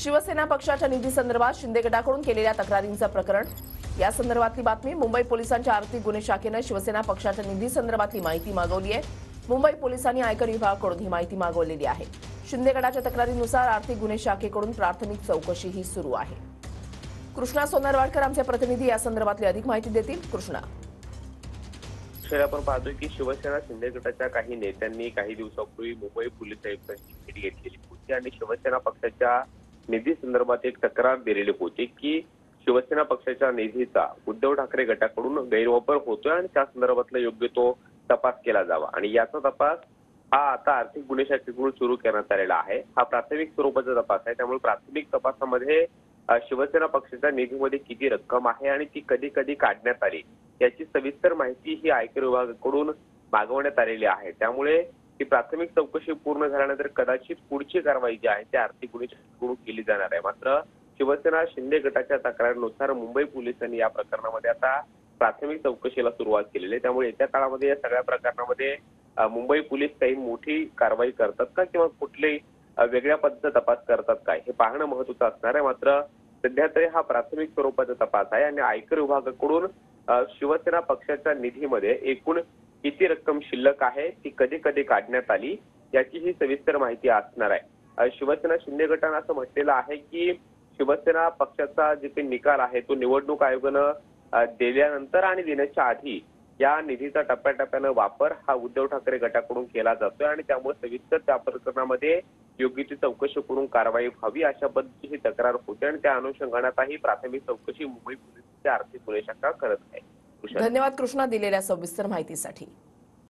शिवसेना पक्षाच्या निधी संदर्भात शिंदे गटाकडून केलेल्या तक्रारींचं प्रकरण। या संदर्भातली बातमी। मुंबई पोलिसांच्या आर्थिक गुन्हे शाखेनं शिवसेना पक्षाच्या निधी संदर्भातली माहिती मागवली आहे। मुंबई पोलिसांनी आयकर विभागाकडून ही माहिती मागवलेली आहे। शिंदे गटाच्या तक्रारीनुसार आर्थिक गुन्हे शाखेकडून प्राथमिक चौकशी ही सुरू आहे। कृष्णा सोनरवाडकर आमचे प्रतिनिधी या संदर्भातली अधिक माहिती देतील। कृष्णा, आपण पाहतोय की शिवसेना शिंदे गटाच्या काही नेत्यांनी काही दिवसापूर्वी मुंबई पोलीस आयुक्तांची भेट घेतलेली होती आणि शिवसेना पक्षाच्या निधी संदर्भात एक तक्रार दिलेली होती की शिवसेना पक्षाच्या निधीचा उद्धव ठाकरे गटाकडून गैरवापर होतोय आणि त्या संदर्भातला योग्य तो तपास केला जावा। आणि याचा तपास हा आता आर्थिक गुन्हे शाखेकडून सुरू करण्यात आलेला आहे। हा प्राथमिक स्वरूपाचा तपास आहे, त्यामुळे प्राथमिक तपासामध्ये शिवसेना पक्षाच्या निधीमध्ये किती रक्कम आहे आणि ती कधी कधी काढण्यात आली याची सविस्तर माहिती ही आयकर विभागाकडून मागवण्यात आलेली आहे। त्यामुळे ही प्राथमिक चौकशी पूर्ण झाल्यानंतर कदाचित पुढची कारवाई जी आहे ती आर्थिक गुन्हे शाखेकडून केली जाणार आहे। मात्र शिवसेना शिंदे गटाच्या तक्रारीनुसार मुंबई पोलिसांनी या प्रकरणामध्ये आता प्राथमिक चौकशीला सुरुवात केलेली आहे। त्यामुळे येत्या काळामध्ये या सगळ्या प्रकरणामध्ये मुंबई पोलीस काही मोठी कारवाई करतात का किंवा कुठले वेगळ्या पद्धतीचा तपास करतात काय हे पाहणं महत्त्वाचं असणार आहे। मात्र सध्या तरी हा प्राथमिक स्वरूपाचा तपास आहे आणि आयकर विभागाकडून शिवसेना पक्षाच्या निधीमध्ये एकूण किती रक्कम शिल्लक आहे, ती कधी कधी काढण्यात आली याची ही सविस्तर माहिती असणार आहे। शिवसेना शिंदे गटानं असं म्हटलेलं आहे की शिवसेना पक्षाचा जे काही निकाल आहे तो निवडणूक आयोगानं दिल्यानंतर आणि देण्याच्या आधी या निधीचा टप्प्याटप्प्यानं वापर हा उद्धव ठाकरे गटाकडून केला जातोय आणि त्यामुळे सविस्तर त्या प्रकरणामध्ये योग्य ती चौकशी करून कारवाई व्हावी अशा पद्धतीची तक्रार होते आणि त्या अनुषंगाने आता ही प्राथमिक चौकशी मुंबई पोलिसांची आर्थिक गुन्हे शाखा करत आहे। धन्यवाद कृष्णा दिलेल्या सविस्तर माहितीसाठी।